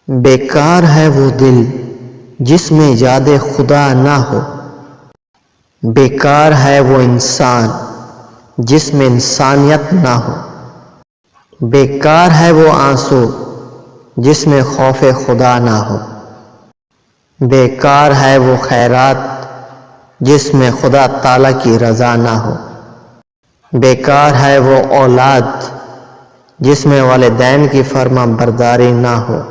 بیکار ہے وہ دل جس میں یاد خدا نہ ہو، بیکار ہے وہ انسان جس میں انسانیت نہ ہو، بیکار ہے وہ آنسو جس میں خوف خدا نہ ہو، بیکار ہے وہ خیرات جس میں خدا تعالی کی رضا نہ ہو، بیکار ہے وہ اولاد جس میں والدین کی فرما برداری نہ ہو،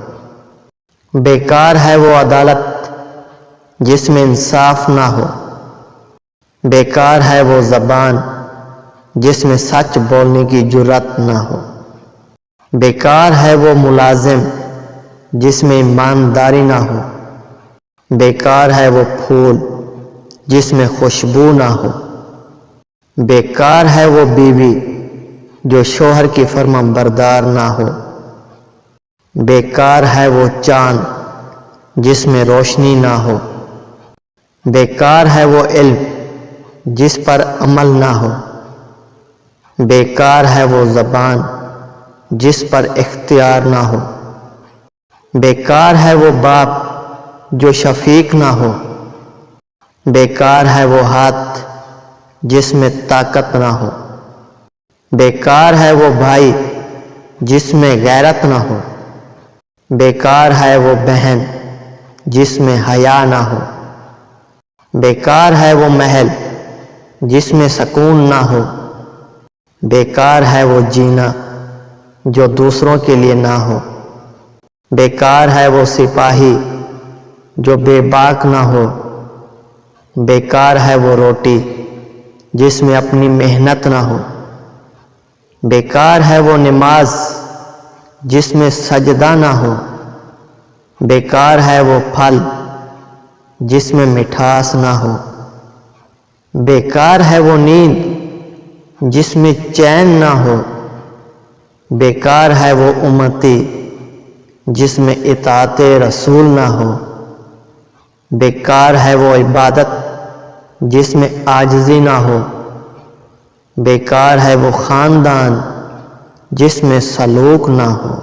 بیکار ہے وہ عدالت جس میں انصاف نہ ہو، بیکار ہے وہ زبان جس میں سچ بولنے کی جرات نہ ہو، بیکار ہے وہ ملازم جس میں ایمانداری نہ ہو، بیکار ہے وہ پھول جس میں خوشبو نہ ہو، بیکار ہے وہ بیوی جو شوہر کی فرما بردار نہ ہو، بیکار ہے وہ چاند جس میں روشنی نہ ہو، بیکار ہے وہ علم جس پر عمل نہ ہو، بیکار ہے وہ زبان جس پر اختیار نہ ہو، بیکار ہے وہ باپ جو شفیق نہ ہو، بیکار ہے وہ ہاتھ جس میں طاقت نہ ہو، بیکار ہے وہ بھائی جس میں غیرت نہ ہو، بیکار ہے وہ بہن جس میں حیا نہ ہو، بیکار ہے وہ محل جس میں سکون نہ ہو، بیکار ہے وہ جینا جو دوسروں کے لیے نہ ہو، بیکار ہے وہ سپاہی جو بے باک نہ ہو، بیکار ہے وہ روٹی جس میں اپنی محنت نہ ہو، بیکار ہے وہ نماز جس میں سجدہ نہ ہو، بیکار ہے وہ پھل جس میں مٹھاس نہ ہو، بیکار ہے وہ نیند جس میں چین نہ ہو، بیکار ہے وہ امتی جس میں اطاعت رسول نہ ہو، بیکار ہے وہ عبادت جس میں عاجزی نہ ہو، بیکار ہے وہ خاندان جس میں سلوک نہ ہو۔